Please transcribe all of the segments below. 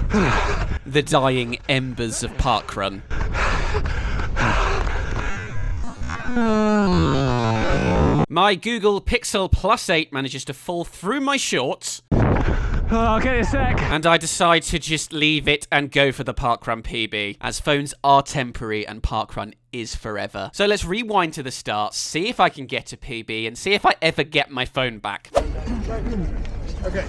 The dying embers of Parkrun. My Google Pixel Plus 8 manages to fall through my shorts. Oh, okay, a sec. And I decide to just leave it and go for the Parkrun PB, as phones are temporary and Parkrun is forever. So let's rewind to the start, see if I can get a PB, and see if I ever get my phone back. Okay,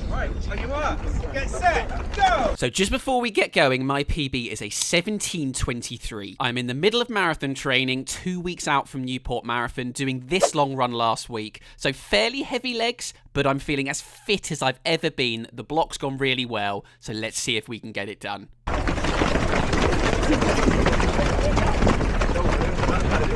right, on your mark, get set, go! So just before we get going, my PB is a 17:23. I'm in the middle of marathon training, 2 weeks out from Newport Marathon, doing this long run last week. So fairly heavy legs, but I'm feeling as fit as I've ever been. The block's gone really well, so let's see if we can get it done.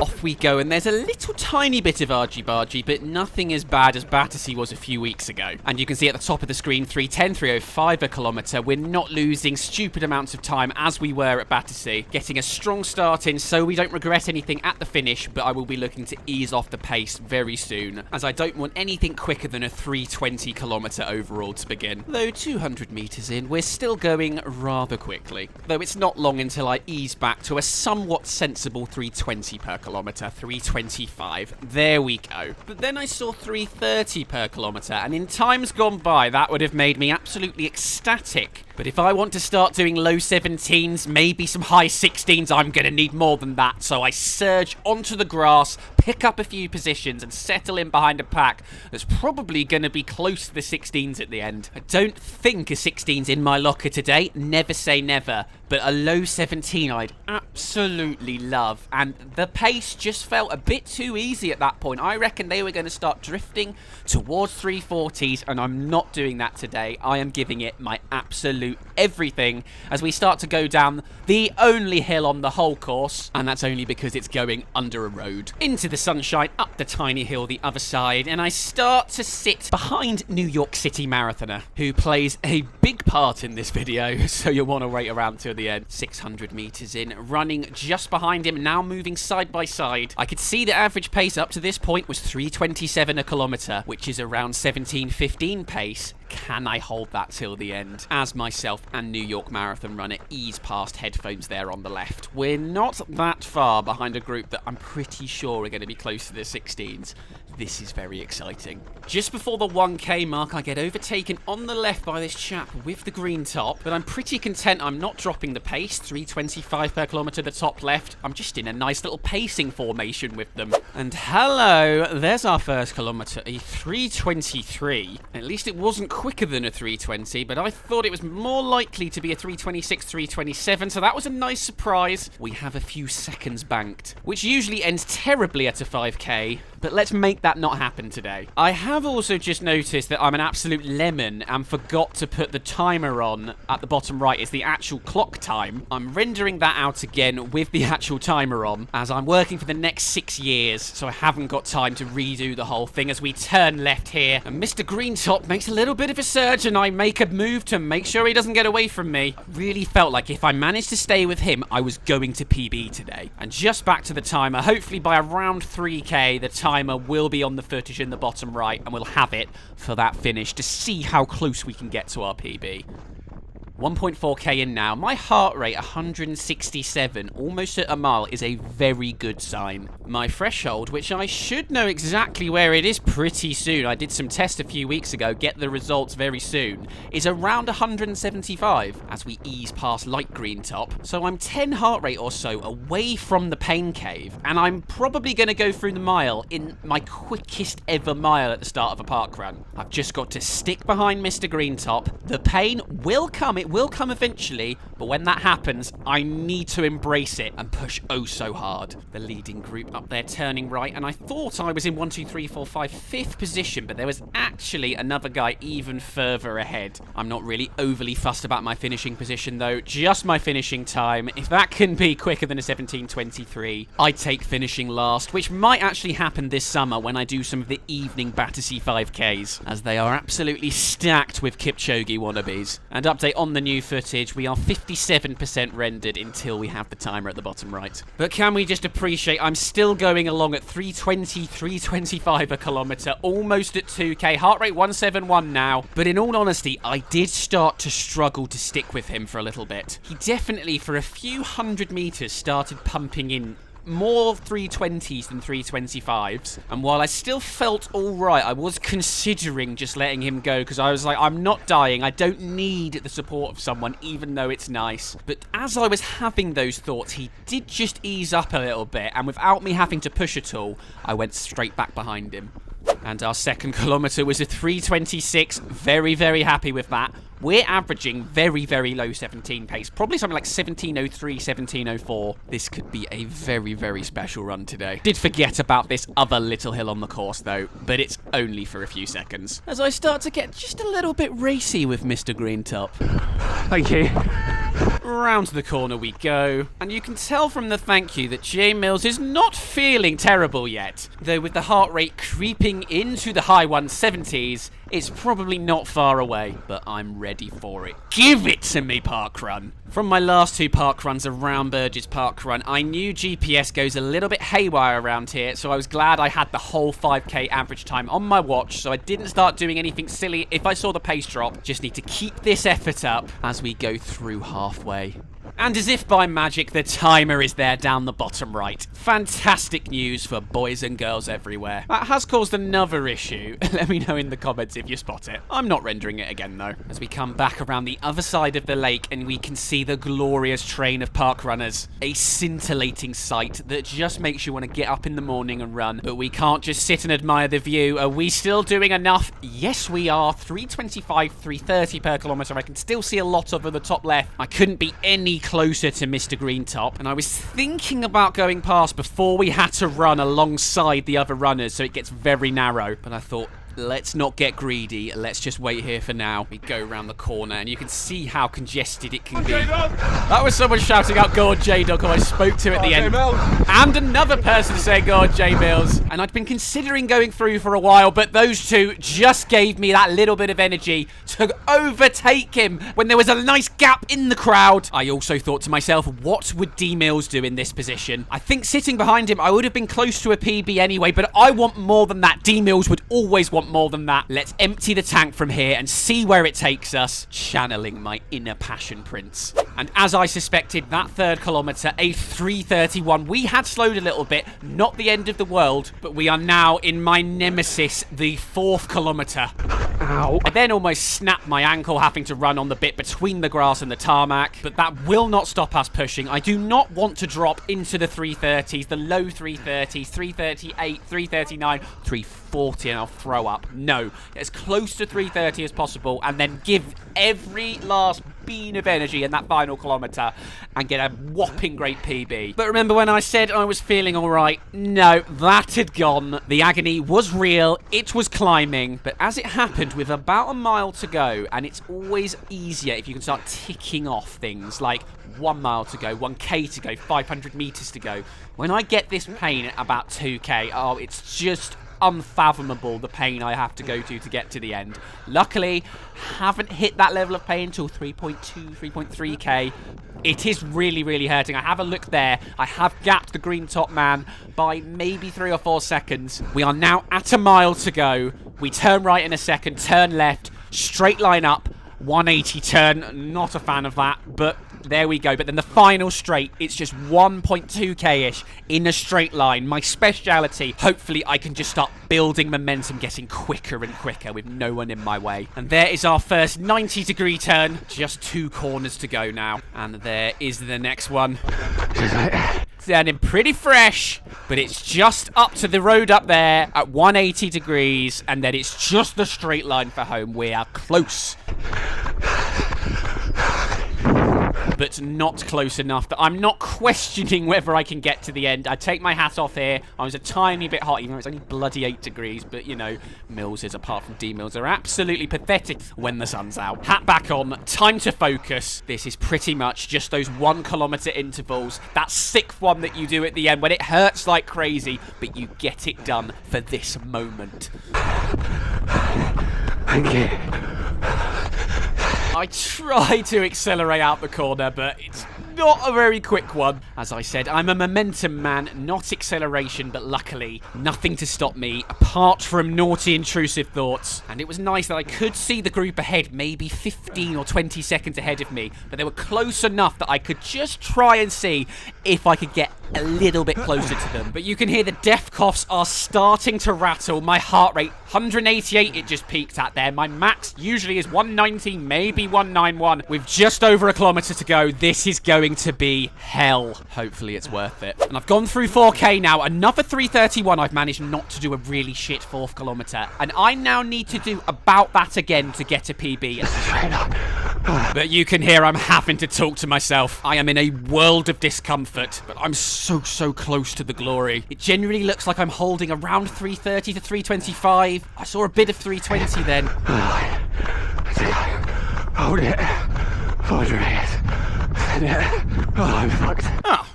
Off we go, and there's a little tiny bit of argy-bargy, but nothing as bad as Battersea was a few weeks ago. And you can see at the top of the screen, 3:10, 3:05 a kilometre. We're not losing stupid amounts of time as we were at Battersea. Getting a strong start in so we don't regret anything at the finish, but I will be looking to ease off the pace very soon, as I don't want anything quicker than a 3:20 kilometre overall to begin. Though 200 metres in, we're still going rather quickly. Though it's not long until I ease back to a somewhat sensible 3:20 per kilometre, 3:25. There we go. But then I saw 3:30 per kilometre, and in times gone by, that would have made me absolutely ecstatic. But if I want to start doing low 17s, maybe some high 16s, I'm going to need more than that. So I surge onto the grass, pick up a few positions, and settle in behind a pack that's probably going to be close to the 16s at the end. I don't think a 16's in my locker today. Never say never. But a low 17 I'd absolutely love. And the pace just felt a bit too easy at that point. I reckon they were going to start drifting towards 3:40s, and I'm not doing that today. I am giving it my absolute everything as we start to go down the only hill on the whole course, and that's only because it's going under a road. Into the sunshine, up the tiny hill the other side, and I start to sit behind New York City marathoner, who plays a big part in this video, so you'll want to wait around till the end. 600 metres in, running just behind him, now moving side by side. I could see the average pace up to this point was 3:27 a kilometre, which is around 17:15 pace. Can I hold that till the end? As myself and New York Marathon runner ease past headphones there on the left. We're not that far behind a group that I'm pretty sure are going to be close to the 16s. This is very exciting. Just before the 1k mark, I get overtaken on the left by this chap with the green top, but I'm pretty content I'm not dropping the pace. 3:25 per kilometre the top left. I'm just in a nice little pacing formation with them. And hello, there's our first kilometre, a 3:23. At least it wasn't quicker than a 3:20, but I thought it was more likely to be a 3:26, 3:27, so that was a nice surprise. We have a few seconds banked, which usually ends terribly at a 5k, but let's make that not happen today. I have also just noticed that I'm an absolute lemon and forgot to put the timer on at the bottom right. It's the actual clock time. I'm rendering that out again with the actual timer on, as I'm working for the next 6 years, so I haven't got time to redo the whole thing as we turn left here. And Mr. Greentop makes a little bit of a surge, and I make a move to make sure he doesn't get away from me. I really felt like if I managed to stay with him, I was going to PB today. And just back to the timer, hopefully by around 3k, the timer will be on the footage in the bottom right, and we'll have it for that finish to see how close we can get to our PB. 1.4k in now. My heart rate, 167, almost at a mile, is a very good sign. My threshold, which I should know exactly where it is pretty soon, I did some tests a few weeks ago, get the results very soon, is around 175 as we ease past light green top. So I'm 10 heart rate or so away from the pain cave, and I'm probably going to go through the mile in my quickest ever mile at the start of a park run. I've just got to stick behind Mr. Greentop. The pain will come, it will come eventually, but when that happens, I need to embrace it and push oh so hard. The leading group up there turning right, and I thought I was in 1, 2, 3, 4, 5, 5th position, but there was actually another guy even further ahead. I'm not really overly fussed about my finishing position though, just my finishing time. If that can be quicker than a 17:23, I take finishing last, which might actually happen this summer when I do some of the evening Battersea 5Ks, as they are absolutely stacked with Kipchoge wannabes. And update on the new footage. We are 57% rendered until we have the timer at the bottom right. But can we just appreciate I'm still going along at 320, 325 a kilometre, almost at 2k, heart rate 171 now. But in all honesty, I did start to struggle to stick with him for a little bit. He definitely, for a few hundred metres, started pumping in more 320s than 325s, and while I still felt alright, I was considering just letting him go, because I was like, I'm not dying, I don't need the support of someone, even though it's nice. But as I was having those thoughts, he did just ease up a little bit, and without me having to push at all, I went straight back behind him. And our second kilometre was a 326, very, very happy with that. We're averaging very, very low 17 pace, probably something like 17:03, 17:04. This could be a very, very special run today. Did forget about this other little hill on the course though, but it's only for a few seconds. As I start to get just a little bit racy with Mr. Greentop. Thank you. Round the corner we go, and you can tell from the thank you that J Mills is not feeling terrible yet. Though with the heart rate creeping into the high 170s, it's probably not far away, but I'm ready for it. Give it to me, Parkrun! From my last two parkruns around Burgess Parkrun, I knew GPS goes a little bit haywire around here, so I was glad I had the whole 5k average time on my watch, so I didn't start doing anything silly if I saw the pace drop. Just need to keep this effort up as we go through halfway. And as if by magic, the timer is there down the bottom right. Fantastic news for boys and girls everywhere. That has caused another issue. Let me know in the comments if you spot it. I'm not rendering it again though. As we come back around the other side of the lake and we can see the glorious train of park runners. A scintillating sight that just makes you want to get up in the morning and run. But we can't just sit and admire the view. Are we still doing enough? Yes, we are. 325, 330 per kilometre. I can still see a lot over the top left. I couldn't be any closer to Mr. Greentop, and I was thinking about going past before we had to run alongside the other runners, so it gets very narrow, but I thought, let's not get greedy, let's just wait here for now. We go around the corner and you can see how congested it can be. That was someone shouting out, "Go on, J-Dog," who I spoke to at the end. And another person saying, "Go on, J-Mills." And I'd been considering going through for a while, but those two just gave me that little bit of energy to overtake him when there was a nice gap in the crowd. I also thought to myself, what would D-Mills do in this position? I think sitting behind him, I would have been close to a PB anyway, but I want more than that. D-Mills would always want more than that. Let's empty the tank from here and see where it takes us, channeling my inner passion prince. And as I suspected, that third kilometre, a 3:31, we had slowed a little bit, not the end of the world, but we are now in my nemesis, the fourth kilometre. Ow. I then almost snapped my ankle having to run on the bit between the grass and the tarmac, but that will not stop us pushing. I do not want to drop into the 330s, the low 330s, 338, 339, 340, and I'll throw up. No, as close to 330 as possible, and then give every last bean of energy in that final kilometre and get a whopping great PB. But remember when I said I was feeling alright? No, that had gone. The agony was real, it was climbing, but as it happened with about a mile to go, and it's always easier if you can start ticking off things like 1 mile to go, 1k to go, 500 metres to go. When I get this pain at about 2k, oh, it's just unfathomable the pain I have to go to get to the end. Luckily, haven't hit that level of pain until 3.2, 3.3k. It is really, really hurting. I have a look there. I have gapped the Greentop man by maybe 3 or 4 seconds. We are now at a mile to go. We turn right in a second, turn left, straight line up, 180 turn. Not a fan of that, but there we go. But then the final straight, it's just 1.2k-ish in a straight line. My speciality. Hopefully I can just start building momentum, getting quicker and quicker with no one in my way. And there is our first 90-degree turn. Just 2 corners to go now. And there is the next one. Sounding pretty fresh, but it's just up to the road up there at 180 degrees, and then it's just the straight line for home. We are close, but not close enough that I'm not questioning whether I can get to the end. I take my hat off here. I was a tiny bit hot, even though it's only bloody 8 degrees. But, you know, Millses, apart from D-Mills, are absolutely pathetic when the sun's out. Hat back on. Time to focus. This is pretty much just those 1 kilometre intervals. That 6th one that you do at the end when it hurts like crazy, but you get it done for this moment. Thank you. I try to accelerate out the corner, but it's not a very quick one. As I said, I'm a momentum man, not acceleration, but luckily, nothing to stop me apart from naughty, intrusive thoughts. And it was nice that I could see the group ahead, maybe 15 or 20 seconds ahead of me, but they were close enough that I could just try and see if I could get a little bit closer to them. But you can hear the death coughs are starting to rattle. My heart rate, 188 it just peaked at there. My max usually is 190, maybe 191. With just over a kilometre to go, this is going to be hell. Hopefully it's worth it. And I've gone through 4K now. Another 3:31. I've managed not to do a really shit 4th kilometre. And I now need to do about that again to get a PB. But you can hear I'm having to talk to myself. I am in a world of discomfort, but I'm so close to the glory. It generally looks like I'm holding around 3:30 to 3:25. I saw a bit of 3:20 then. Hold it. Hold it. Oh, I'm fucked. Oh,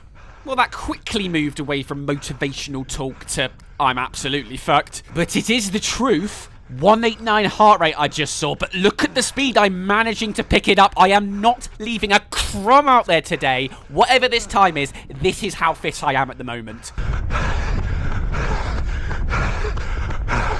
well that quickly moved away from motivational talk to I'm absolutely fucked. But it is the truth. 189 heart rate I just saw, but look at the speed I'm managing to pick it up. I am not leaving a crumb out there today. Whatever this time is, this is how fit I am at the moment.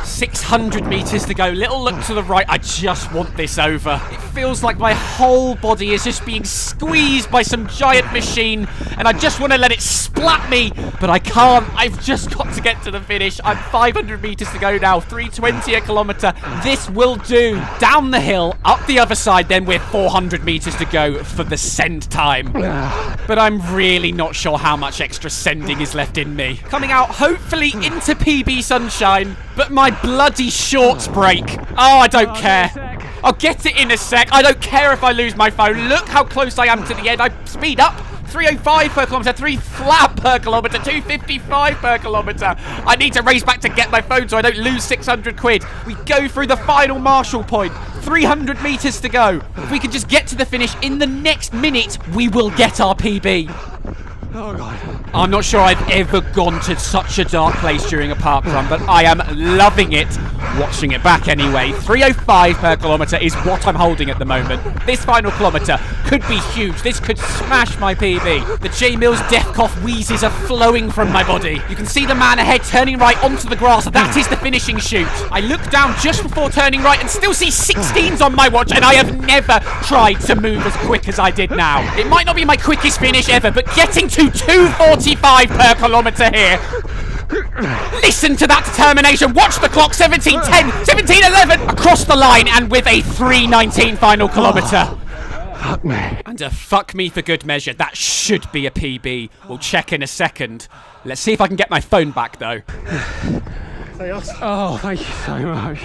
600 meters to go. Little look to the right. I just want this over. It feels like my whole body is just being squeezed by some giant machine, and I just want to let it splat me, but I can't. I've just got to get to the finish. I'm 500 meters to go now. 3:20 a kilometer. This will do. Down the hill, up the other side, then we're 400 meters to go for the send time. But I'm really not sure how much extra sending is left in me. Coming out, hopefully, into PB sunshine, but my bloody shorts break. Oh, I don't care. I'll get it in a sec. I don't care if I lose my phone. Look how close I am to the end. I speed up. 305 per kilometre, 3 flat per kilometre, 255 per kilometre. I need to race back to get my phone so I don't lose 600 quid. We go through the final Marshall point. 300 metres to go. If we can just get to the finish in the next minute, we will get our PB. Oh, God. I'm not sure I've ever gone to such a dark place during a park run, but I am loving it. Watching it back anyway. 305 per kilometre is what I'm holding at the moment. This final kilometre could be huge. This could smash my PB. The J Mills death cough wheezes are flowing from my body. You can see the man ahead turning right onto the grass. That is the finishing chute. I look down just before turning right and still see 16s on my watch, and I have never tried to move as quick as I did now. It might not be my quickest finish ever, but getting to 2:45 per kilometre here. Listen to that determination. Watch the clock. 17:10, 17:11 across the line, and with a 3:19 final kilometre. Fuck me. And a fuck me for good measure. That should be a PB. We'll check in a second. Let's see if I can get my phone back though. Oh, thank you so much.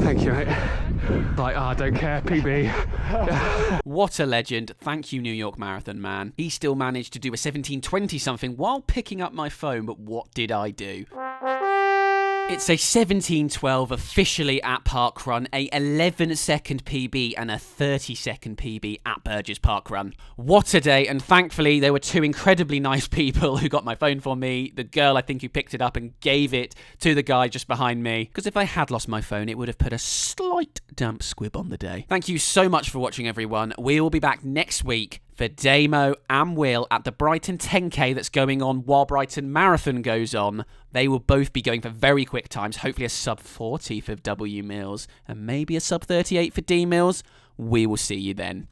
Thank you, mate. Like, I don't care, PB. What a legend. Thank you, New York Marathon man. He still managed to do a 17:20 something while picking up my phone, but what did I do? It's a 17:12 officially at Parkrun, a 11-second PB and a 30-second PB at Burgess Parkrun. What a day, and thankfully there were two incredibly nice people who got my phone for me. The girl, I think, who picked it up and gave it to the guy just behind me, because if I had lost my phone, it would have put a slight damp squib on the day. Thank you so much for watching, everyone. We will be back next week for Damo and Will at the Brighton 10K that's going on while Brighton Marathon goes on. They will both be going for very quick times, hopefully a sub 40 for W Mills and maybe a sub 38 for D Mills. We will see you then.